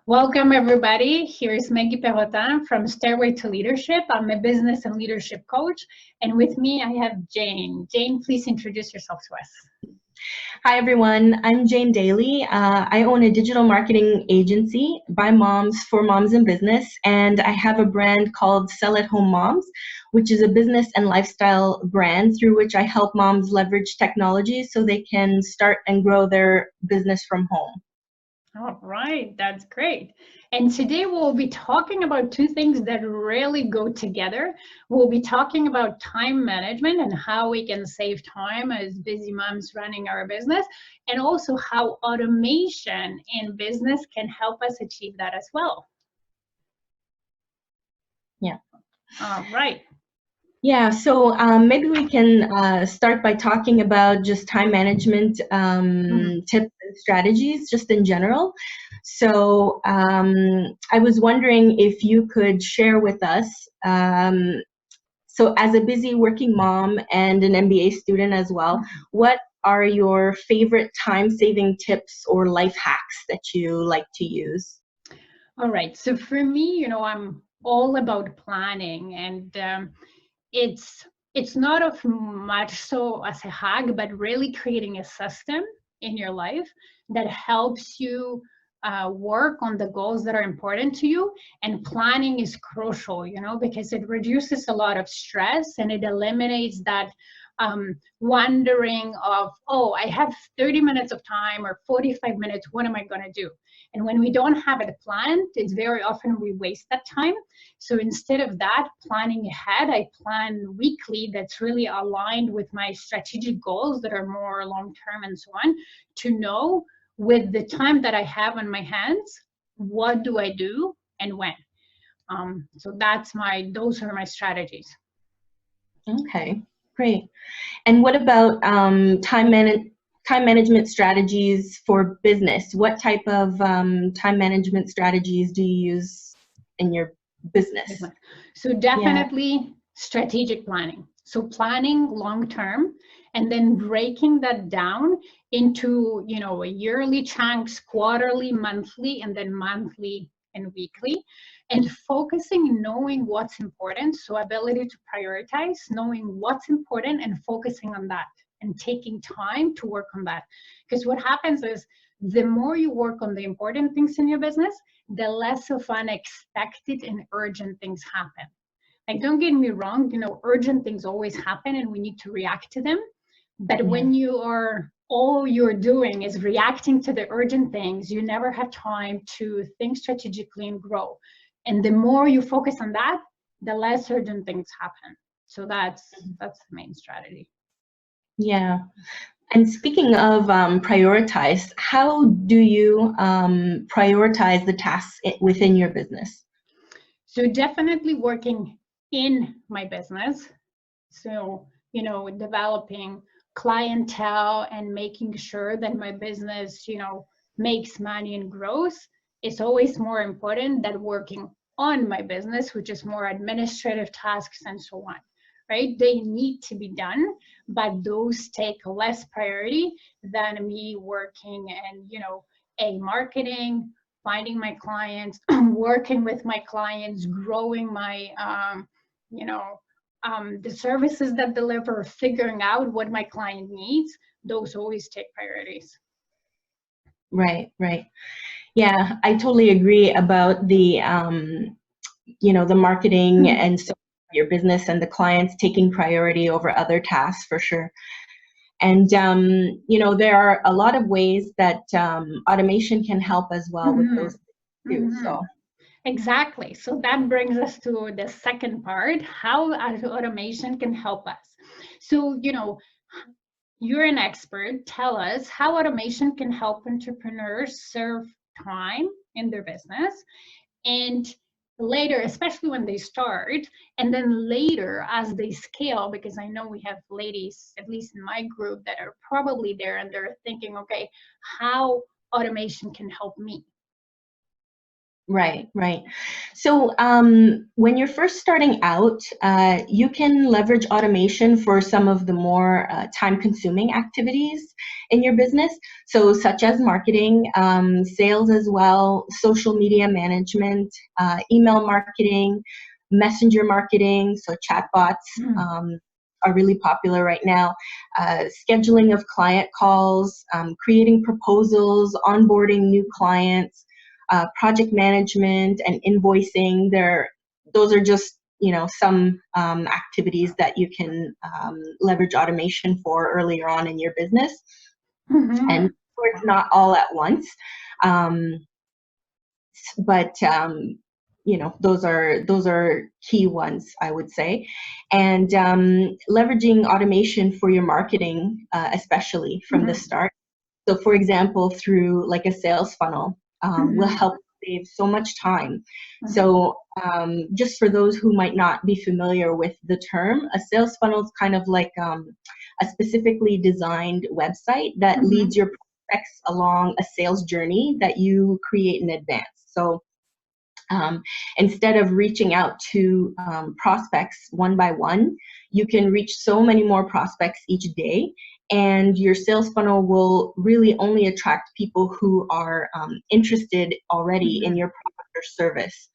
Welcome, everybody. Here's Maggie Perotin from Stairway to Leadership. I'm a business and leadership coach. And with me, I have Jane. Jane, please introduce yourself to us. Hi, everyone. I'm Jane Daly. I own a digital marketing agency by moms for moms in business, and I have a brand called Sell at Home Moms, which is a business and lifestyle brand through which I help moms leverage technology so they can start and grow their business from home. All right, that's great. And today we'll be talking about two things that really go together. We'll be talking about time management and how we can save time as busy moms running our business, and also how automation in business can help us achieve that as well. Yeah. All right. Yeah, so maybe we can start by talking about just time management tips and strategies just in general. So I was wondering if you could share with us, so as a busy working mom and an MBA student as well, what are your favorite time-saving tips or life hacks that you like to use? All right, so for me, I'm all about planning, and it's not of much so as a hack, but really creating a system in your life that helps you work on the goals that are important to you. And planning is crucial, because it reduces a lot of stress and it eliminates that wondering of, oh, I have 30 minutes of time or 45 minutes, what am I going to do? And when we don't have it planned, it's very often we waste that time. So instead of that, planning ahead, I plan weekly that's really aligned with my strategic goals that are more long-term and so on, to know with the time that I have on my hands, what do I do and when? So those are my strategies. Okay, great. And what about time management strategies for business? What type of time management strategies do you use in your business? So definitely strategic planning. So planning long term and then breaking that down into, a yearly chunks, quarterly, monthly, and then monthly and weekly, and focusing, knowing what's important. So ability to prioritize, knowing what's important and focusing on that and taking time to work on that. Because what happens is the more you work on the important things in your business, the less of unexpected and urgent things happen. Like, don't get me wrong, urgent things always happen and we need to react to them. But when all you're doing is reacting to the urgent things, you never have time to think strategically and grow. And the more you focus on that, the less urgent things happen. So that's the main strategy. Yeah. And speaking of prioritize, how do you prioritize the tasks within your business? So definitely working in my business. So, developing clientele and making sure that my business, makes money and grows is always more important than working on my business, which is more administrative tasks and so on, right? They need to be done, but those take less priority than me working and, a marketing, finding my clients, working with my clients, growing my, the services that deliver, figuring out what my client needs, those always take priorities. Right, right. Yeah, I totally agree about the, the marketing and so your business and the clients taking priority over other tasks for sure. And, there are a lot of ways that automation can help as well with those too, so. Exactly. So that brings us to the second part, how automation can help us. So, you're an expert. Tell us how automation can help entrepreneurs serve time in their business, and later, especially when they start, and then later as they scale, because I know we have ladies, at least in my group, that are probably there and they're thinking, okay, how automation can help me. Right, right. So when you're first starting out, you can leverage automation for some of the more time-consuming activities in your business. So such as marketing, sales as well, social media management, email marketing, messenger marketing, so chatbots. Are really popular right now. Scheduling of client calls, creating proposals, onboarding new clients, project management and invoicing. Those are just some activities that you can leverage automation for earlier on in your business. And of course, not all at once, but those are key ones, I would say. And leveraging automation for your marketing, especially from the start. So for example, through like a sales funnel, will help save so much time. So just for those who might not be familiar with the term, a sales funnel is kind of like a specifically designed website that leads your prospects along a sales journey that you create in advance. So instead of reaching out to prospects one by one, you can reach so many more prospects each day, and your sales funnel will really only attract people who are interested already in your product or service.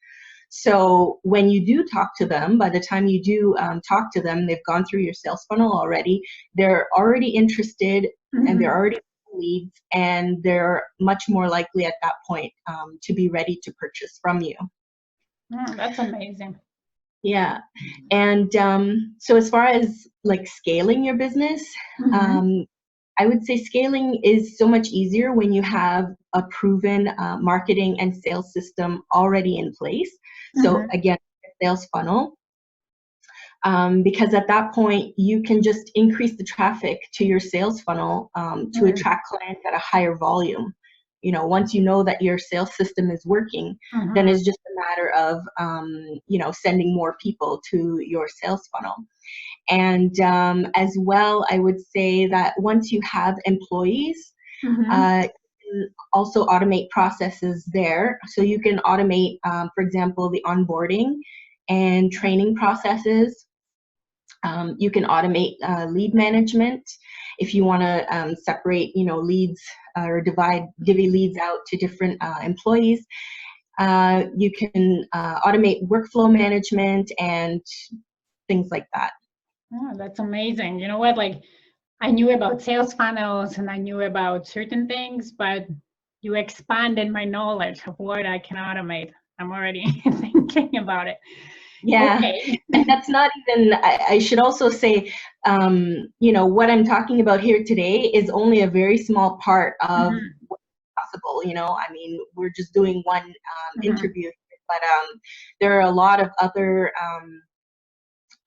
So when you do talk to them, by the time you do talk to them, they've gone through your sales funnel already, they're already interested and they're already leads, and they're much more likely at that point to be ready to purchase from you. That's amazing. Yeah. And so as far as like scaling your business, I would say scaling is so much easier when you have a proven marketing and sales system already in place. So again, sales funnel. Because at that point, you can just increase the traffic to your sales funnel to attract clients at a higher volume. Once you know that your sales system is working, then it's just a matter of, sending more people to your sales funnel. And as well, I would say that once you have employees, you can also automate processes there. So you can automate, for example, the onboarding and training processes. You can automate lead management if you want to separate, leads or divvy leads out to different employees. You can automate workflow management and things like that. Oh, that's amazing. You know what? Like, I knew about sales funnels and I knew about certain things, but you expanded my knowledge of what I can automate. I'm already thinking about it. Yeah, okay. And that's not even, I should also say, what I'm talking about here today is only a very small part of what's possible. I mean, we're just doing one interview, but there are a lot of other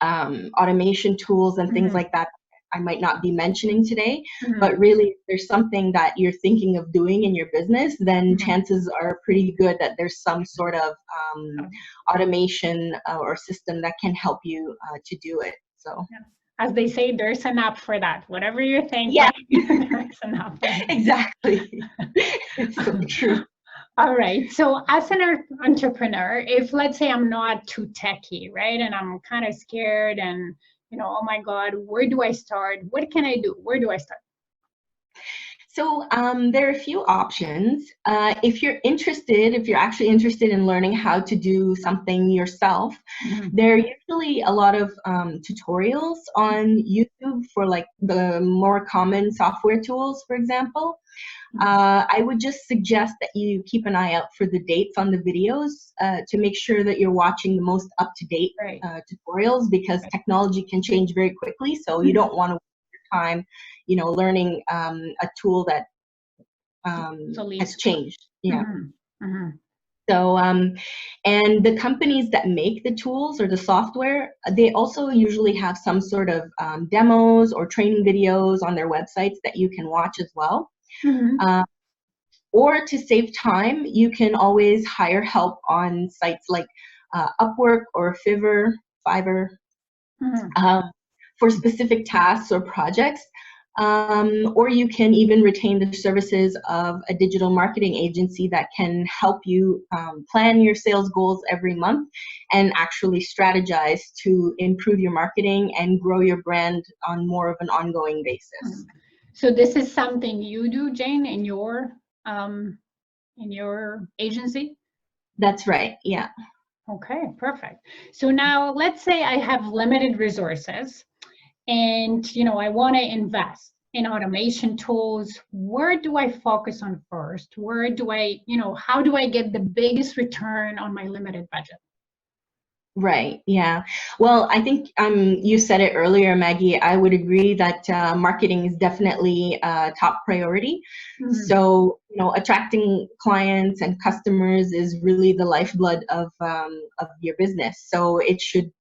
automation tools and things like that I might not be mentioning today, but really if there's something that you're thinking of doing in your business, then chances are pretty good that there's some sort of automation or system that can help you to do it. So as they say, there's an app for that. Whatever you're thinking, there's an app. Exactly. It's so true. All right. So as an entrepreneur, if let's say I'm not too techy, right, and I'm kind of scared and, oh my God, where do I start? What can I do? Where do I start? So there are a few options. If you're actually interested in learning how to do something yourself, there are usually a lot of tutorials on YouTube for like the more common software tools, for example. I would just suggest that you keep an eye out for the dates on the videos to make sure that you're watching the most up-to-date tutorials, because technology can change very quickly, so you don't want to waste your time learning a tool that has changed. So, and the companies that make the tools or the software, they also usually have some sort of demos or training videos on their websites that you can watch as well. Or to save time, you can always hire help on sites like Upwork or Fiverr for specific tasks or projects. or you can even retain the services of a digital marketing agency that can help you plan your sales goals every month and actually strategize to improve your marketing and grow your brand on more of an ongoing basis. So this is something you do, Jane, in your agency? That's right, yeah. Okay, perfect. So now let's say I have limited resources and I want to invest in automation tools. Where do I focus on first? Where do I, how do I get the biggest return on my limited budget? Right, yeah. Well, I think you said it earlier, Maggie. I would agree that marketing is definitely a top priority. So, attracting clients and customers is really the lifeblood of your business. So it should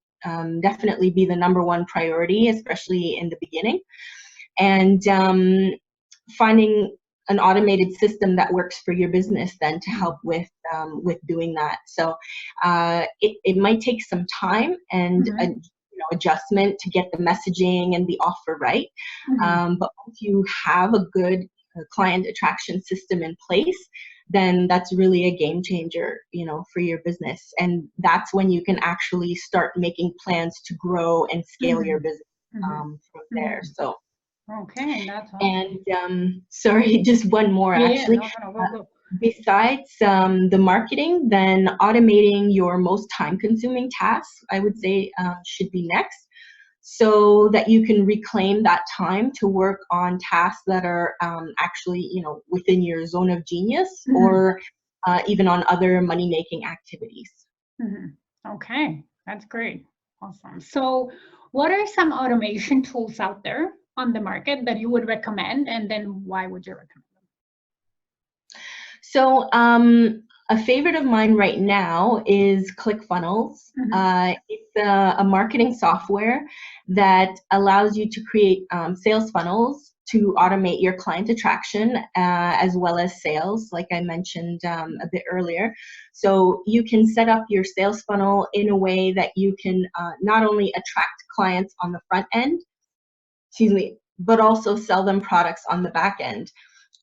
definitely be the number one priority, especially in the beginning. And finding an automated system that works for your business then to help with doing that. So it might take some time and adjustment to get the messaging and the offer right. But once you have a good client attraction system in place, then that's really a game changer, for your business. And that's when you can actually start making plans to grow and scale your business from there. So. Okay, that's awesome. And sorry, just one more actually. Go. Besides the marketing, then automating your most time-consuming tasks, I would say, should be next, so that you can reclaim that time to work on tasks that are actually, within your zone of genius, or even on other money-making activities. Okay, that's great. Awesome. So what are some automation tools out there on the market that you would recommend, and then why would you recommend them? So a favorite of mine right now is ClickFunnels. It's a marketing software that allows you to create sales funnels to automate your client attraction as well as sales, like I mentioned a bit earlier. So you can set up your sales funnel in a way that you can not only attract clients on the front end, but also sell them products on the back end,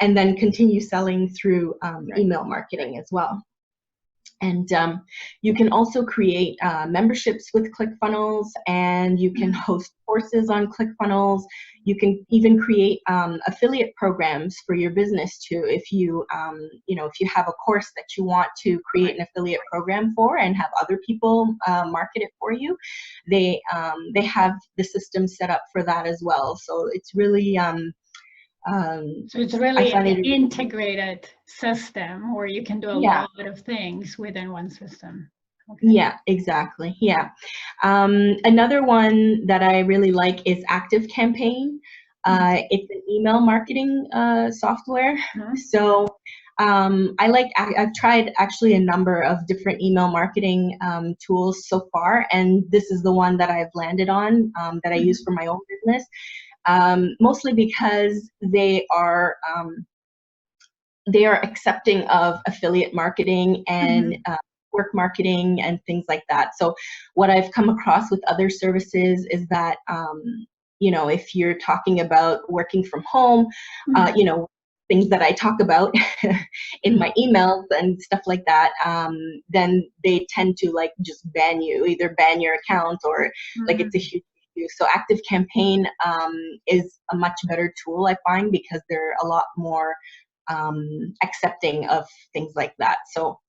and then continue selling through email marketing as well. And you can also create memberships with ClickFunnels, and you can host courses on ClickFunnels. You can even create affiliate programs for your business too. If you, if you have a course that you want to create an affiliate program for and have other people market it for you, they have the system set up for that as well. So it's really so it's really an integrated system where you can do a lot of things within one system. Okay. Yeah, exactly. Yeah. Another one that I really like is ActiveCampaign. It's an email marketing software. So I've tried actually a number of different email marketing tools so far, and this is the one that I've landed on that I use for my own business. Mostly because they are accepting of affiliate marketing and work marketing and things like that. So what I've come across with other services is that if you're talking about working from home, things that I talk about in my emails and stuff like that, then they tend to just either ban your account or it's a huge. So ActiveCampaign is a much better tool, I find, because they're a lot more accepting of things like that. So,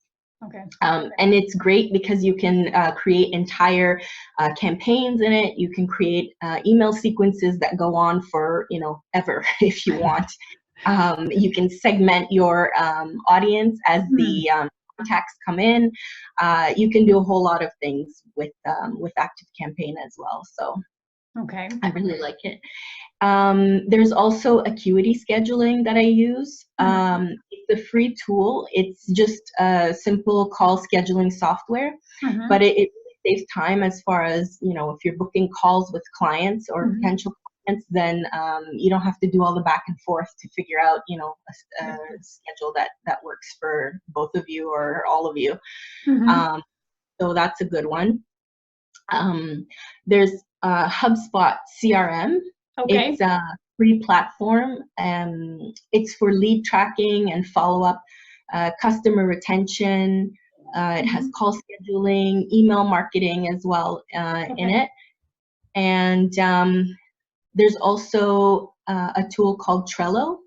and it's great because you can create entire campaigns in it. You can create email sequences that go on for ever if you want. You can segment your audience as the contacts come in. You can do a whole lot of things with ActiveCampaign as well. So. Okay. I really like it. There's also Acuity Scheduling that I use. It's a free tool. It's just a simple call scheduling software, but it really saves time as far as, if you're booking calls with clients or potential clients, then you don't have to do all the back and forth to figure out, a schedule that works for both of you or all of you. So that's a good one. There's HubSpot CRM. Okay. free platform. It's for lead tracking and follow-up, customer retention. It has call scheduling, email marketing as well in it. And there's also a tool called Trello,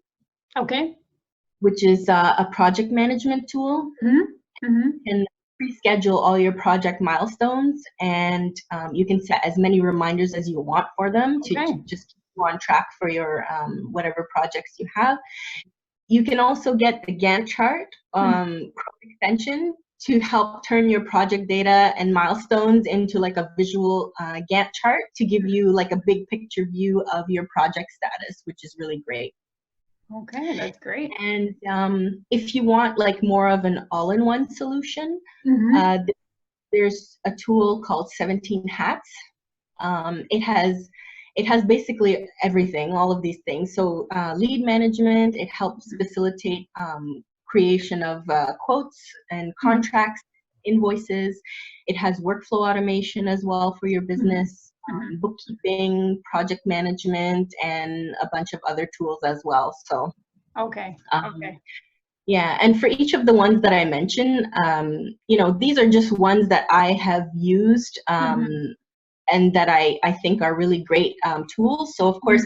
which is a project management tool. You can pre-schedule all your project milestones, and you can set as many reminders as you want for them to just keep you on track for your whatever projects you have. You can also get the Gantt chart extension to help turn your project data and milestones into like a visual Gantt chart to give you like a big picture view of your project status, which is really great. Okay, that's great. And if you want like more of an all-in-one solution, there's a tool called 17 Hats. It has basically everything, all of these things. So lead management, it helps facilitate creation of quotes and contracts, invoices. It has workflow automation as well for your business, bookkeeping, project management, and a bunch of other tools as well. So yeah, and for each of the ones that I mentioned, you know, these are just ones that I have used and that I think are really great tools. So of course,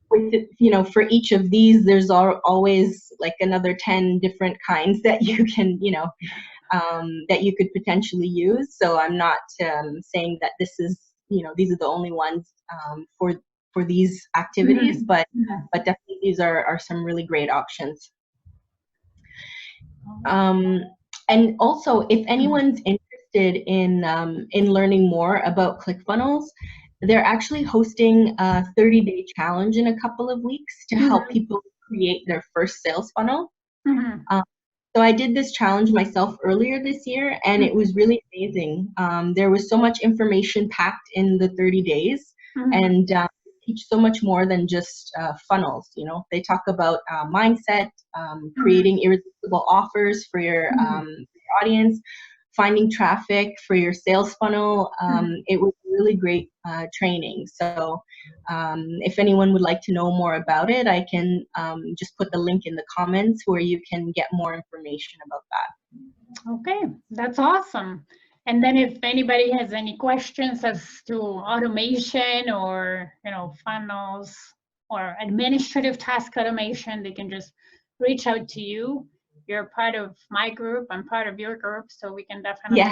with you know, for each of these, there's always like another 10 different kinds that you can, you know, that you could potentially use. So I'm not saying that this is, you know, these are the only ones for these activities, but definitely these are some really great options. And also, if anyone's interested in learning more about ClickFunnels, they're actually hosting a 30-day challenge in a couple of weeks to help people create their first sales funnel. So I did this challenge myself earlier this year, and it was really amazing. There was so much information packed in the 30 days, and teach so much more than just funnels. You know, they talk about mindset, creating irresistible offers for your audience, finding traffic for your sales funnel. It was really great training. So if anyone would like to know more about it, I can just put the link in the comments where you can get more information about that. Okay, that's awesome. And then if anybody has any questions as to automation or, you know, funnels or administrative task automation, they can just reach out to you. You're part of my group, I'm part of your group, so we can definitely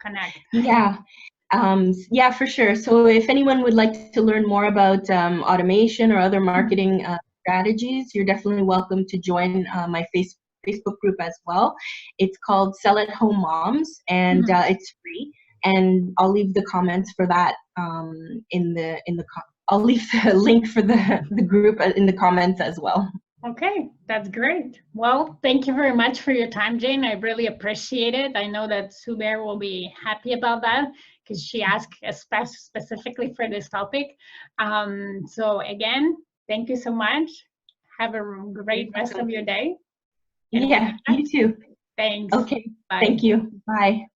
connect. Yeah, for sure. So if anyone would like to learn more about automation or other marketing strategies, you're definitely welcome to join my Facebook group as well. It's called Sell at Home Moms, and it's free. And I'll leave the comments for that I'll leave the link for the group in the comments as well. Okay, that's great. Well, thank you very much for your time, Jane. I really appreciate it. I know that Suber will be happy about that because she asked specifically for this topic. So again, thank you so much. Have a great rest of your day. Yeah, you too. Thanks. Okay, Bye. thank you. Bye.